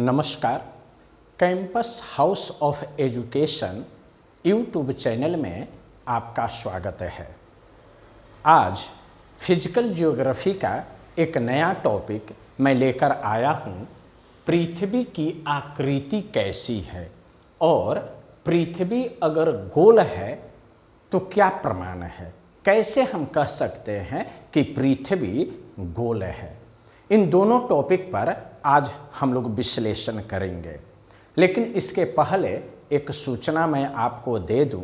नमस्कार। Campus house of education YouTube channel में आपका स्वागत है। आज फिजिकल ज्योग्राफी का एक नया टॉपिक मैं लेकर आया हूँ। पृथ्वी की आकृति कैसी है और पृथ्वी अगर गोल है तो क्या प्रमाण है, कैसे हम कह सकते हैं कि पृथ्वी गोल है। इन दोनों टॉपिक पर आज हम लोग विश्लेषण करेंगे, लेकिन इसके पहले एक सूचना मैं आपको दे दूं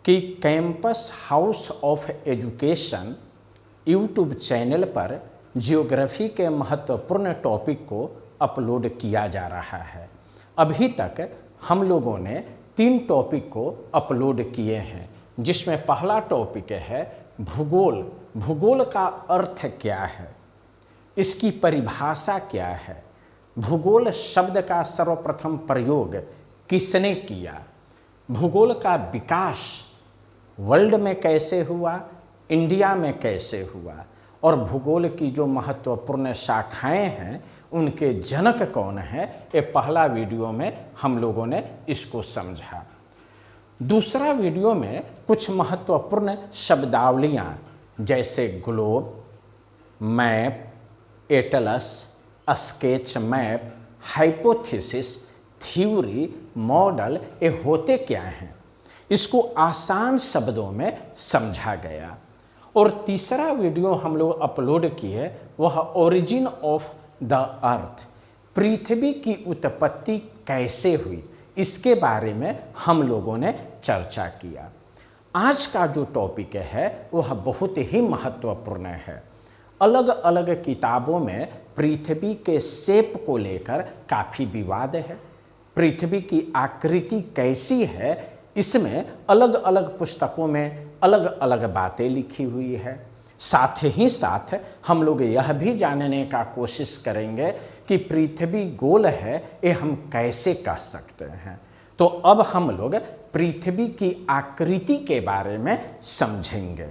कि campus house of education YouTube channel पर जियोग्राफी के महत्वपूर्ण टॉपिक को अपलोड किया जा रहा है। अभी तक हम लोगों ने 3 टॉपिक को अपलोड किए हैं, जिसमें पहला टॉपिक है भूगोल। भूगोल का अर्थ क्या है, इसकी परिभाषा क्या है, भूगोल शब्द का सर्वप्रथम प्रयोग किसने किया, भूगोल का विकास वर्ल्ड में कैसे हुआ, इंडिया में कैसे हुआ, और भूगोल की जो महत्वपूर्ण शाखाएं हैं उनके जनक कौन है। ये पहला वीडियो में हम लोगों ने इसको समझा। दूसरा वीडियो में कुछ महत्वपूर्ण शब्दावलियाँ जैसे globe, map, Atlas, sketch map, hypothesis, theory, model, ये होते क्या हैं, इसको आसान शब्दों में समझा गया। और तीसरा वीडियो हम लोग अपलोड किए वह ओरिजिन ऑफ द अर्थ, पृथ्वी की उत्पत्ति कैसे हुई, इसके बारे में हम लोगों ने चर्चा किया। आज का जो टॉपिक है वह बहुत ही महत्वपूर्ण है। अलग अलग किताबों में पृथ्वी के शेप को लेकर काफ़ी विवाद है। पृथ्वी की आकृति कैसी है, इसमें अलग अलग पुस्तकों में अलग अलग बातें लिखी हुई है। साथ ही साथ हम लोग यह भी जानने का कोशिश करेंगे कि पृथ्वी गोल है ये हम कैसे कह सकते हैं। तो अब हम लोग पृथ्वी की आकृति के बारे में समझेंगे।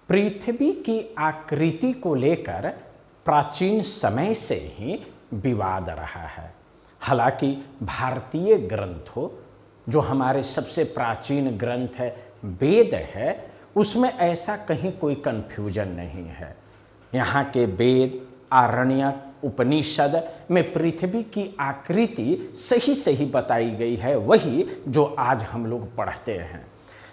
पृथ्वी की आकृति को लेकर प्राचीन समय से ही विवाद रहा है। हालांकि भारतीय ग्रंथों, जो हमारे सबसे प्राचीन ग्रंथ है वेद है, उसमें ऐसा कहीं कोई कन्फ्यूजन नहीं है। यहाँ के वेद, आरण्यक, उपनिषद में पृथ्वी की आकृति सही सही बताई गई है, वही जो आज हम लोग पढ़ते हैं।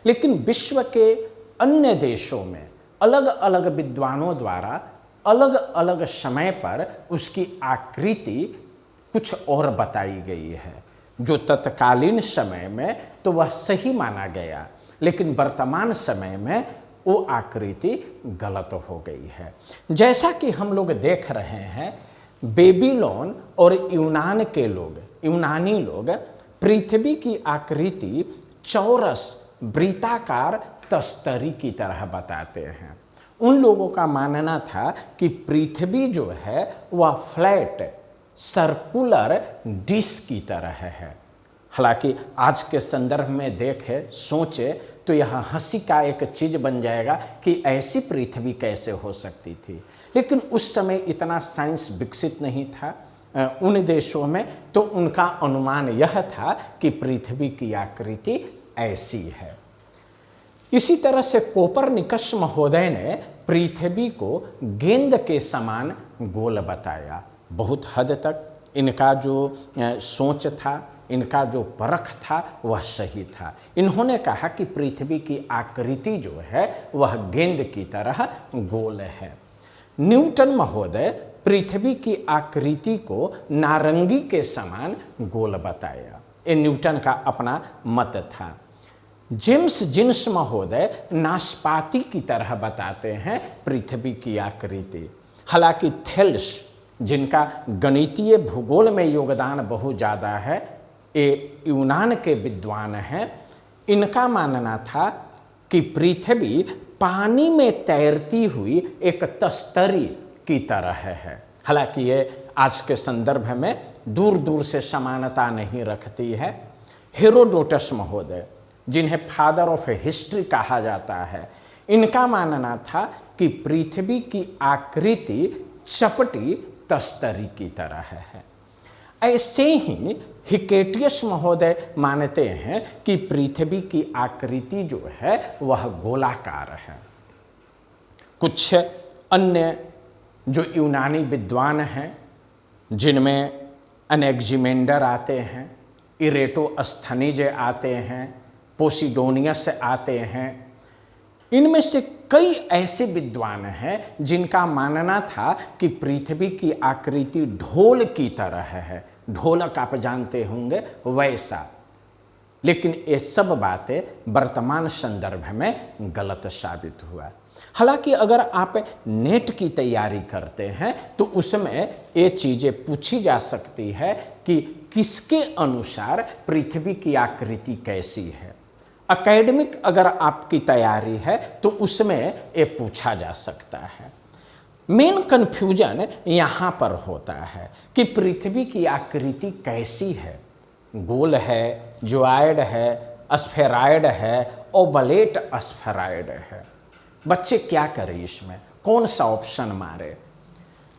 लेकिन विश्व के अन्य देशों में अलग अलग विद्वानों द्वारा अलग अलग समय पर उसकी आकृति कुछ और बताई गई है, जो तत्कालीन समय में तो वह सही माना गया, लेकिन वर्तमान समय में वो आकृति गलत हो गई है। जैसा कि हम लोग देख रहे हैं, बेबीलोन और यूनानी लोग पृथ्वी की आकृति चौरस, वृत्ताकार, तस्तरी की तरह बताते हैं। उन लोगों का मानना था कि पृथ्वी जो है वह फ्लैट सर्कुलर डिश की तरह है। हालांकि आज के संदर्भ में देखें, सोचे तो यह हंसी का एक चीज़ बन जाएगा कि ऐसी पृथ्वी कैसे हो सकती थी। लेकिन उस समय इतना साइंस विकसित नहीं था उन देशों में, तो उनका अनुमान यह था कि पृथ्वी की आकृति ऐसी है। इसी तरह से कोपरनिकस महोदय ने पृथ्वी को गेंद के समान गोल बताया। बहुत हद तक इनका जो सोच था, इनका जो परख था वह सही था। इन्होंने कहा कि पृथ्वी की आकृति जो है वह गेंद की तरह गोल है। न्यूटन महोदय पृथ्वी की आकृति को नारंगी के समान गोल बताया। ये न्यूटन का अपना मत था। जेम्स जिन्स महोदय नाशपाती की तरह बताते हैं पृथ्वी की आकृति। हालांकि थेल्स, जिनका गणितीय भूगोल में योगदान बहुत ज़्यादा है, ये यूनान के विद्वान हैं, इनका मानना था कि पृथ्वी पानी में तैरती हुई एक तस्तरी की तरह है। हालांकि ये आज के संदर्भ में दूर दूर से समानता नहीं रखती है। हेरोडोटस महोदय, जिन्हें फादर ऑफ हिस्ट्री कहा जाता है, इनका मानना था कि पृथ्वी की आकृति चपटी तस्तरी की तरह है। ऐसे ही हिकेटियस महोदय मानते हैं कि पृथ्वी की आकृति जो है वह गोलाकार है। कुछ अन्य जो यूनानी विद्वान हैं, जिनमें अनेक्जिमेंडर आते हैं, इरेटोस्थनीज आते हैं, पोसिडोनियस आते हैं, इनमें से कई ऐसे विद्वान हैं जिनका मानना था कि पृथ्वी की आकृति ढोल की तरह है, ढोलक आप जानते होंगे वैसा। लेकिन ये सब बातें वर्तमान संदर्भ में गलत साबित हुआ। हालांकि अगर आप नेट की तैयारी करते हैं तो उसमें ये चीज़ें पूछी जा सकती है कि किसके अनुसार पृथ्वी की आकृति कैसी है। एकेडमिक अगर आपकी तैयारी है तो उसमें ये पूछा जा सकता है। मेन कन्फ्यूजन यहाँ पर होता है कि पृथ्वी की आकृति कैसी है, गोल है, ज्वाइड है, स्फेराइड है, ओवलेट स्फेराइड है। बच्चे क्या करें, इसमें कौन सा ऑप्शन मारे?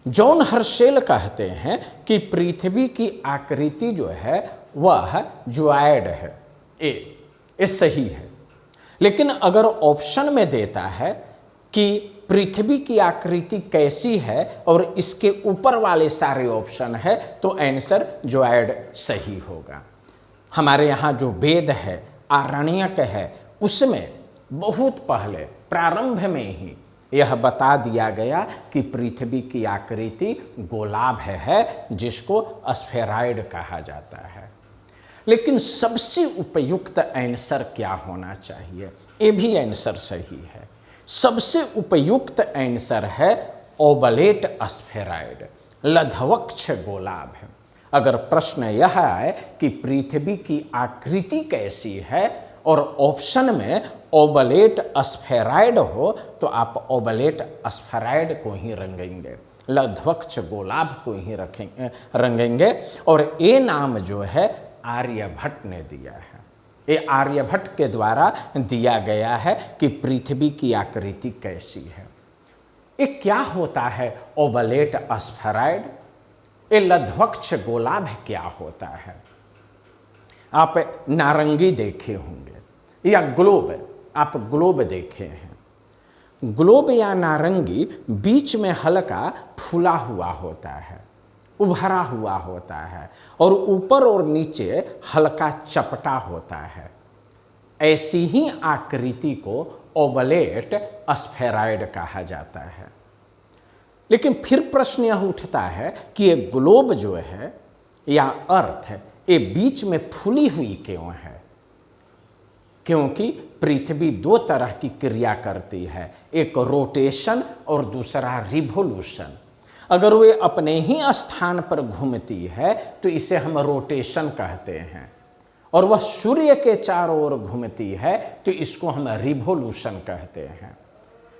जॉन हर्शेल कहते हैं कि पृथ्वी की आकृति जो है वह ज्वाइड है, ये सही है। लेकिन अगर ऑप्शन में देता है कि पृथ्वी की आकृति कैसी है और इसके ऊपर वाले सारे ऑप्शन है तो आंसर ज्वाइड सही होगा। हमारे यहाँ जो वेद है, आरण्यक है, उसमें बहुत पहले प्रारंभ में ही यह बता दिया गया कि पृथ्वी की आकृति गोलाभ है, जिसको स्फेराइड कहा जाता है। लेकिन सबसे उपयुक्त आंसर क्या होना चाहिए? ये भी आंसर सही है। सबसे उपयुक्त आंसर है ओवलेट स्फेराइड, लधवक्ष गोलाभ है। अगर प्रश्न यह है कि पृथ्वी की आकृति कैसी है और ऑप्शन में ओवलेट स्फेराइड हो तो आप ओवलेट स्फेराइड को ही रंगेंगे, लधवक्ष गोलाभ को ही रंगेंगे। और ये नाम जो है आर्यभट्ट ने दिया है। ये आर्यभट्ट के द्वारा दिया गया है कि पृथ्वी की आकृति कैसी है। ये क्या होता है ओवलेट स्फेराइड? ये लधवक्ष गोलाभ क्या होता है? आप नारंगी देखे होंगे या ग्लोब, आप ग्लोब देखे हैं। ग्लोब या नारंगी बीच में हल्का फूला हुआ होता है, उभरा हुआ होता है और ऊपर और नीचे हल्का चपटा होता है। ऐसी ही आकृति को ओवलेट स्फेराइड कहा जाता है। लेकिन फिर प्रश्न यह उठता है कि ये ग्लोब जो है या अर्थ है, ये बीच में फूली हुई क्यों है? क्योंकि पृथ्वी दो तरह की क्रिया करती है, एक रोटेशन और दूसरा रिवोल्यूशन। अगर वे अपने ही स्थान पर घूमती है तो इसे हम रोटेशन कहते हैं, और वह सूर्य के चारों ओर घूमती है तो इसको हम रिवोल्यूशन कहते हैं।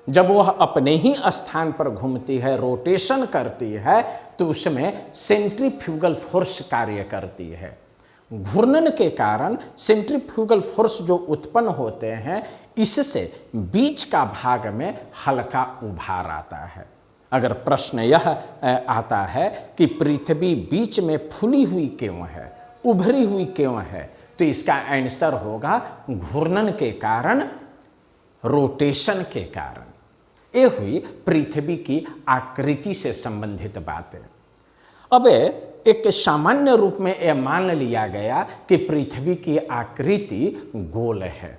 जब वह अपने ही स्थान पर घूमती है, रोटेशन करती है, तो उसमें सेंट्रीफ्यूगल फोर्स कार्य करती है। घूर्णन के कारण सेंट्रीफ्यूगल फोर्स जो उत्पन्न होते हैं, इससे बीच का भाग में हल्का उभार आता है। अगर प्रश्न यह आता है कि पृथ्वी बीच में फूली हुई क्यों है, उभरी हुई क्यों है, तो इसका आंसर होगा घूर्णन के कारण, रोटेशन के कारण। ये हुई पृथ्वी की आकृति से संबंधित बातें। अब एक सामान्य रूप में यह मान लिया गया कि पृथ्वी की आकृति गोल है।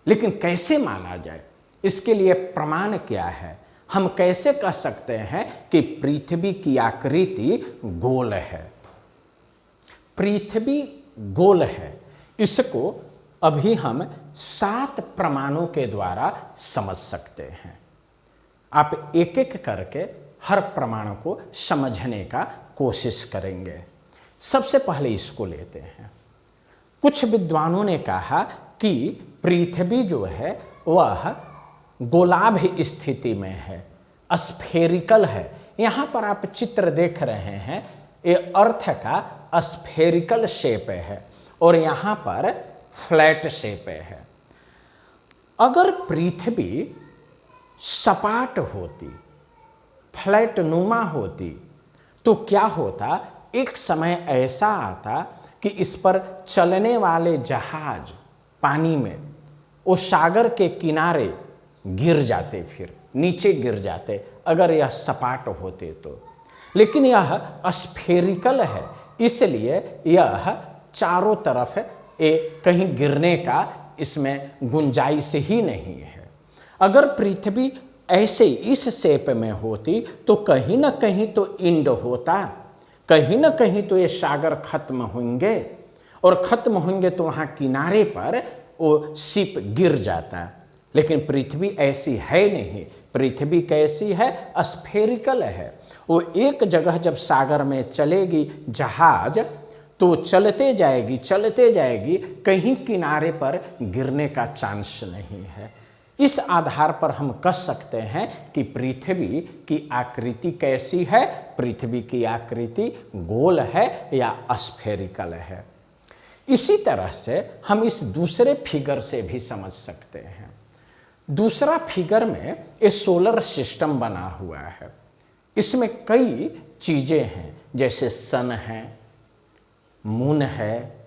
लेकिन कैसे माना जाए, इसके लिए प्रमाण क्या है? हम कैसे कह सकते हैं कि पृथ्वी की आकृति गोल है? पृथ्वी गोल है, इसको अभी हम 7 प्रमाणों के द्वारा समझ सकते हैं। आप एक एक करके हर प्रमाण को समझने का कोशिश करेंगे। सबसे पहले इसको लेते हैं। कुछ विद्वानों ने कहा कि पृथ्वी जो है वह गोलाभ स्थिति में है, स्फेरिकल है। यहाँ पर आप चित्र देख रहे हैं, ये अर्थ का स्फेरिकल शेप है और यहाँ पर फ्लैट शेप है। अगर पृथ्वी सपाट होती, फ्लैट नुमा होती, तो क्या होता? एक समय ऐसा आता कि इस पर चलने वाले जहाज पानी में वो सागर के किनारे गिर जाते, फिर नीचे गिर जाते अगर यह सपाट होते तो। लेकिन यह स्फेरिकल है, इसलिए यह चारों तरफ कहीं गिरने का इसमें गुंजाइश ही नहीं है। अगर पृथ्वी ऐसे इस शेप में होती तो कहीं ना कहीं तो इंड होता, कहीं ना कहीं तो ये सागर खत्म होंगे, और खत्म होंगे तो वहाँ किनारे पर वो शिप गिर जाता। लेकिन पृथ्वी ऐसी है नहीं। पृथ्वी कैसी है? स्फेरिकल है। वो एक जगह जब सागर में चलेगी जहाज तो चलते जाएगी, कहीं किनारे पर गिरने का चांस नहीं है। इस आधार पर हम कह सकते हैं कि पृथ्वी की आकृति कैसी है? पृथ्वी की आकृति गोल है या स्फेरिकल है। इसी तरह से हम इस दूसरे फिगर से भी समझ सकते हैं। दूसरा फिगर में ये सोलर सिस्टम बना हुआ है। इसमें कई चीज़ें हैं, जैसे सन है, मून है,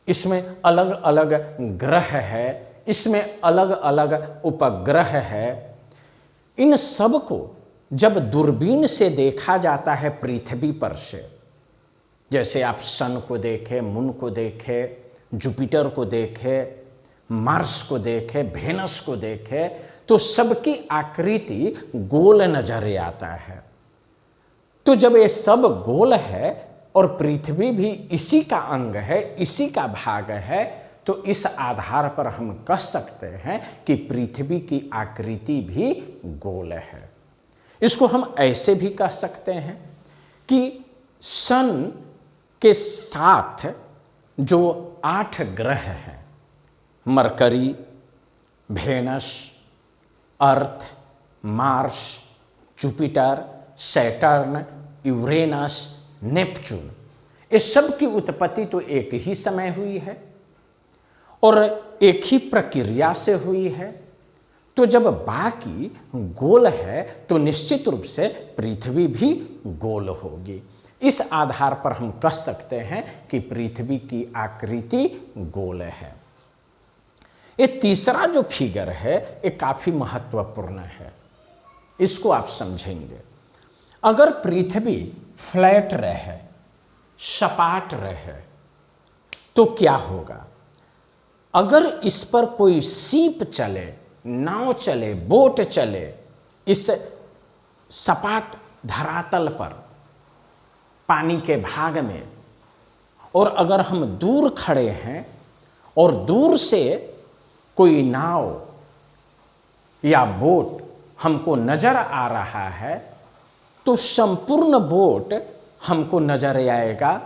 इसमें अलग अलग ग्रह है, इसमें अलग अलग उपग्रह है। इन सब को जब दूरबीन से देखा जाता है पृथ्वी पर से, जैसे आप सन को देखें, मून को देखें, जुपिटर को देखें, मार्स को देखें, वेनस को देखें, तो सबकी आकृति गोल नजर आता है। तो जब ये सब गोल है और पृथ्वी भी इसी का अंग है, इसी का भाग है, तो इस आधार पर हम कह सकते हैं कि पृथ्वी की आकृति भी गोल है। इसको हम ऐसे भी कह सकते हैं कि सन के साथ जो 8 ग्रह हैं, Mercury, Venus, Earth, Mars, Jupiter, Saturn, Uranus, Neptune, ये सब की उत्पत्ति तो एक ही समय हुई है और एक ही प्रक्रिया से हुई है। तो जब बाकी गोल है तो निश्चित रूप से पृथ्वी भी गोल होगी। इस आधार पर हम कह सकते हैं कि पृथ्वी की आकृति गोल है। ये तीसरा जो फिगर है ये काफी महत्वपूर्ण है, इसको आप समझेंगे। अगर पृथ्वी फ्लैट रहे, सपाट रहे, तो क्या होगा? अगर इस पर कोई सीप चले, नाव चले, बोट चले इस सपाट धरातल पर, पानी के भाग में, और अगर हम दूर खड़े हैं और दूर से कोई नाव या बोट हमको नजर आ रहा है, तो संपूर्ण बोट हमको नजर आएगा,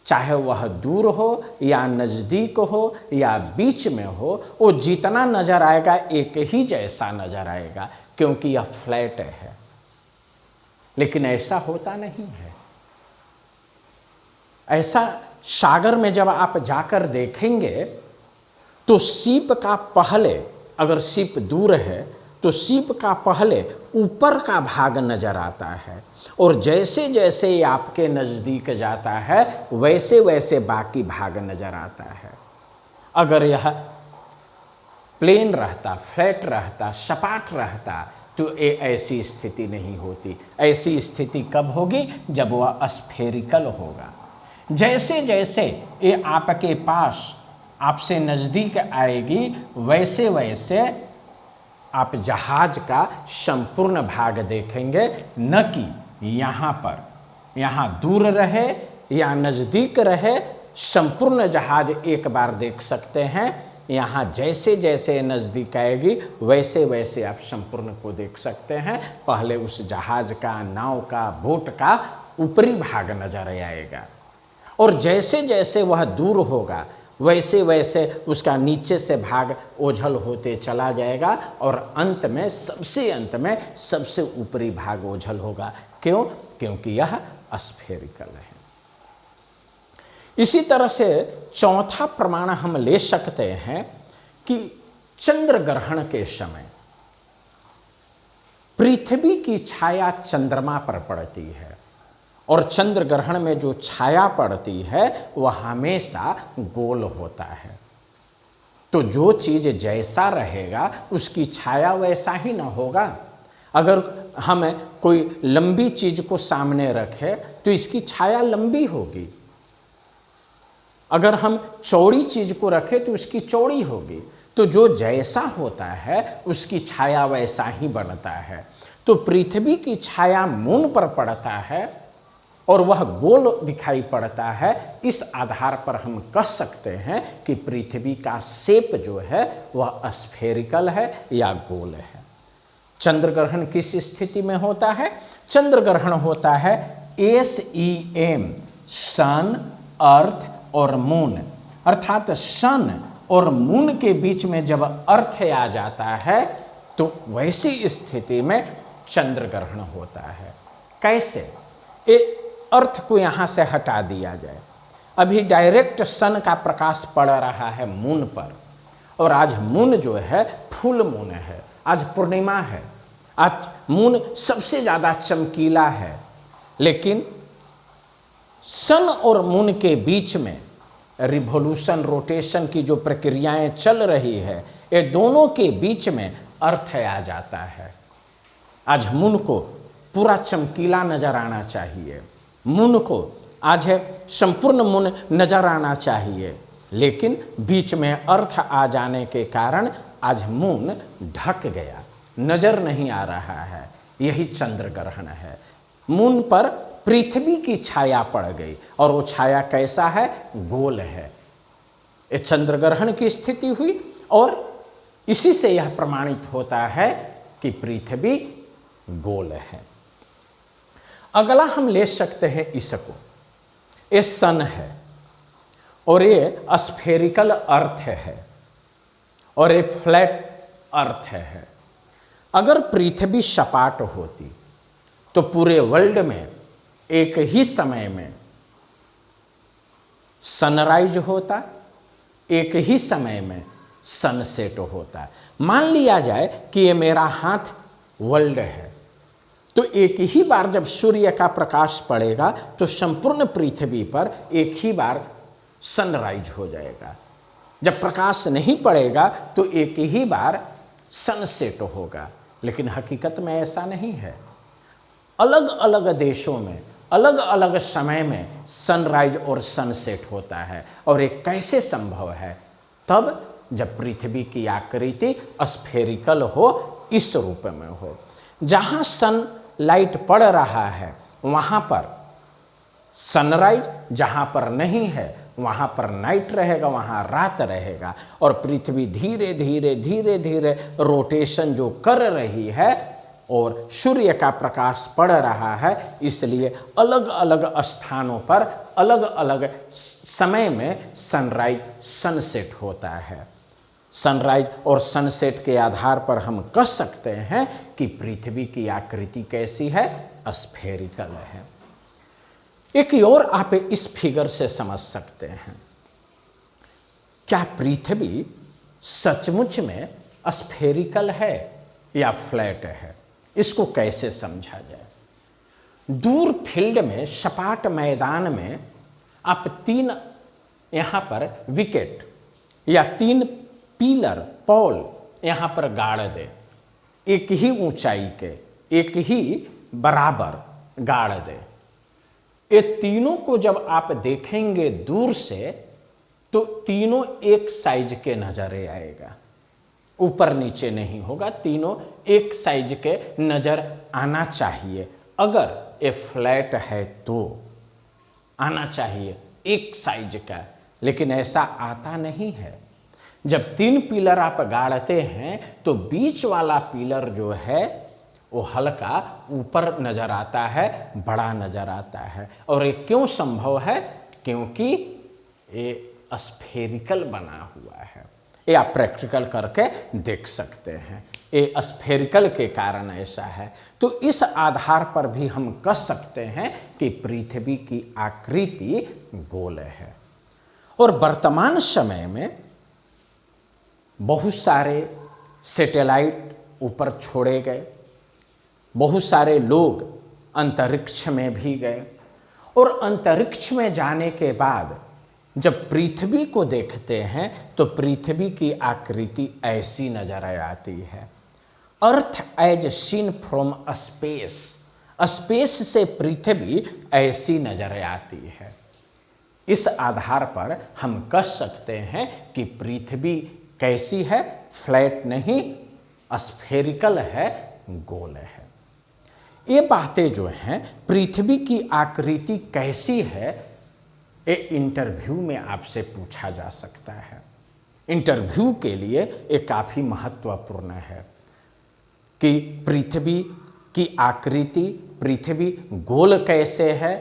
चाहे वह दूर हो या नज़दीक हो या बीच में हो, वो जितना नजर आएगा एक ही जैसा नजर आएगा, क्योंकि यह फ्लैट है। लेकिन ऐसा होता नहीं है। ऐसा सागर में जब आप जाकर देखेंगे तो सीप का पहले, अगर सीप दूर है तो सीप का पहले ऊपर का भाग नजर आता है, और जैसे जैसे ये आपके नज़दीक जाता है वैसे वैसे बाकी भाग नजर आता है। अगर यह प्लेन रहता, फ्लैट रहता, सपाट रहता, तो ये ऐसी स्थिति नहीं होती। ऐसी स्थिति कब होगी? जब वह स्फेरिकल होगा। जैसे जैसे ये आपके पास, आपसे नज़दीक आएगी, वैसे वैसे आप जहाज का संपूर्ण भाग देखेंगे, न कि यहाँ पर, यहाँ दूर रहे या नज़दीक रहे, संपूर्ण जहाज एक बार देख सकते हैं। यहाँ जैसे जैसे नज़दीक आएगी वैसे वैसे आप संपूर्ण को देख सकते हैं। पहले उस जहाज का, नाव का, बोट का ऊपरी भाग नजर आएगा, और जैसे जैसे वह दूर होगा वैसे वैसे उसका नीचे से भाग ओझल होते चला जाएगा, और अंत में, सबसे अंत में सबसे ऊपरी भाग ओझल होगा। क्यों? क्योंकि यह स्फेरिकल है। इसी तरह से चौथा प्रमाण हम ले सकते हैं कि चंद्र ग्रहण के समय पृथ्वी की छाया चंद्रमा पर पड़ती है, और चंद्र ग्रहण में जो छाया पड़ती है वह हमेशा गोल होता है। तो जो चीज़ जैसा रहेगा उसकी छाया वैसा ही ना होगा। अगर हम कोई लंबी चीज़ को सामने रखें तो इसकी छाया लंबी होगी, अगर हम चौड़ी चीज़ को रखें तो उसकी चौड़ी होगी। तो जो जैसा होता है उसकी छाया वैसा ही बनता है। तो पृथ्वी की छाया मून पर पड़ता है और वह गोल दिखाई पड़ता है। इस आधार पर हम कह सकते हैं कि पृथ्वी का शेप जो है वह स्फेरिकल है या गोल है। चंद्र ग्रहण किस स्थिति में होता है? चंद्र ग्रहण होता है SEM, सन, अर्थ और मून, अर्थात सन और मून के बीच में जब अर्थ आ जाता है तो वैसी स्थिति में चंद्र ग्रहण होता है। कैसे? अर्थ को यहाँ से हटा दिया जाए। अभी डायरेक्ट सन का प्रकाश पड़ रहा है मून पर, और आज मून जो है फुल मून है, आज पूर्णिमा है, आज मून सबसे ज़्यादा चमकीला है। लेकिन सन और मून के बीच में रिवोल्यूशन, रोटेशन की जो प्रक्रियाएं चल रही है, ये दोनों के बीच में अर्थ आ जाता है। आज मून को पूरा चमकीला नजर आना चाहिए, मून को आज है संपूर्ण मून नजर आना चाहिए, लेकिन बीच में अर्थ आ जाने के कारण आज मून ढक गया, नजर नहीं आ रहा है। यही चंद्र ग्रहण है। मून पर पृथ्वी की छाया पड़ गई और वो छाया कैसा है? गोल है। ये चंद्र ग्रहण की स्थिति हुई और इसी से यह प्रमाणित होता है कि पृथ्वी गोल है। अगला हम ले सकते हैं इसको, ये सन है और ये स्फेरिकल अर्थ है और ये फ्लैट अर्थ है। अगर पृथ्वी सपाट होती तो पूरे वर्ल्ड में एक ही समय में सनराइज होता, एक ही समय में सनसेट होता। मान लिया जाए कि ये मेरा हाथ वर्ल्ड है, तो एक ही बार जब सूर्य का प्रकाश पड़ेगा तो संपूर्ण पृथ्वी पर एक ही बार सनराइज हो जाएगा। जब प्रकाश नहीं पड़ेगा तो एक ही बार सनसेट होगा। लेकिन हकीकत में ऐसा नहीं है। अलग अलग देशों में अलग अलग समय में सनराइज और सनसेट होता है। और ये कैसे संभव है? तब जब पृथ्वी की आकृति स्फेरिकल हो, इस रूप में हो। जहाँ सन लाइट पड़ रहा है वहाँ पर सनराइज, जहाँ पर नहीं है वहाँ पर नाइट रहेगा, वहाँ रात रहेगा। और पृथ्वी धीरे धीरे धीरे धीरे रोटेशन जो कर रही है और सूर्य का प्रकाश पड़ रहा है, इसलिए अलग अलग स्थानों पर अलग अलग समय में सनराइज सनसेट होता है। सनराइज और सनसेट के आधार पर हम कह सकते हैं कि पृथ्वी की आकृति कैसी है? स्फेरिकल है। एक और आप इस फिगर से समझ सकते हैं, क्या पृथ्वी सचमुच में स्फेरिकल है या फ्लैट है? इसको कैसे समझा जाए? दूर फील्ड में, सपाट मैदान में आप 3 यहाँ पर विकेट या 3 पिलर, पॉल यहाँ पर गाड़ दे, एक ही ऊंचाई के, एक ही बराबर गाड़ दे। ये तीनों को जब आप देखेंगे दूर से तो तीनों एक साइज के नजर आएगा, ऊपर नीचे नहीं होगा, तीनों एक साइज के नजर आना चाहिए। अगर ये फ्लैट है तो आना चाहिए एक साइज का, लेकिन ऐसा आता नहीं है। जब 3 पिलर आप गाड़ते हैं तो बीच वाला पिलर जो है वो हल्का ऊपर नजर आता है, बड़ा नजर आता है। और ये क्यों संभव है? क्योंकि ये स्फेरिकल बना हुआ है। ये आप प्रैक्टिकल करके देख सकते हैं, ये स्फेरिकल के कारण ऐसा है। तो इस आधार पर भी हम कह सकते हैं कि पृथ्वी की आकृति गोल है। और वर्तमान समय में बहुत सारे सैटेलाइट ऊपर छोड़े गए, बहुत सारे लोग अंतरिक्ष में भी गए, और अंतरिक्ष में जाने के बाद जब पृथ्वी को देखते हैं तो पृथ्वी की आकृति ऐसी नजर आती है। Earth as seen from space, space से पृथ्वी ऐसी नजर आती है। इस आधार पर हम कह सकते हैं कि पृथ्वी कैसी है, फ्लैट नहीं, स्फेरिकल है, गोल है। ये बातें जो हैं, पृथ्वी की आकृति कैसी है, ये इंटरव्यू में आपसे पूछा जा सकता है। इंटरव्यू के लिए ये काफ़ी महत्वपूर्ण है कि पृथ्वी की आकृति, पृथ्वी गोल कैसे है।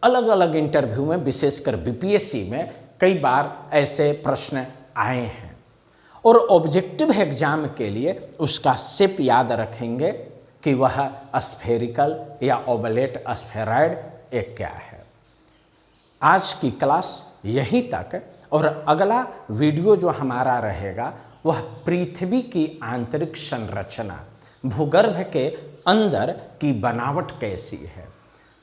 अलग अलग इंटरव्यू में, विशेषकर बीपीएससी में कई बार ऐसे प्रश्न आए हैं और ऑब्जेक्टिव एग्जाम के लिए उसका शेप याद रखेंगे कि वह स्फेरिकल या ओवलेट, स्फेरॉइड एक क्या है। आज की क्लास यहीं तक, और अगला वीडियो जो हमारा रहेगा वह पृथ्वी की आंतरिक संरचना, भूगर्भ के अंदर की बनावट कैसी है,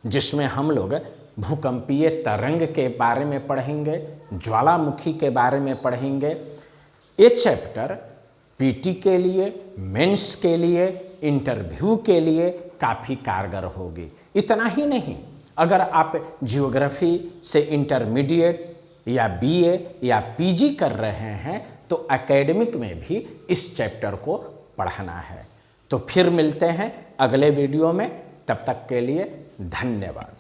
जिसमें हम लोग भूकंपीय तरंग के बारे में पढ़ेंगे, ज्वालामुखी के बारे में पढ़ेंगे। ये चैप्टर पीटी के लिए, मेंस के लिए, इंटरव्यू के लिए काफ़ी कारगर होगी। इतना ही नहीं, अगर आप जियोग्राफी से इंटरमीडिएट या बीए या पीजी कर रहे हैं तो एकेडमिक में भी इस चैप्टर को पढ़ना है। तो फिर मिलते हैं अगले वीडियो में, तब तक के लिए धन्यवाद।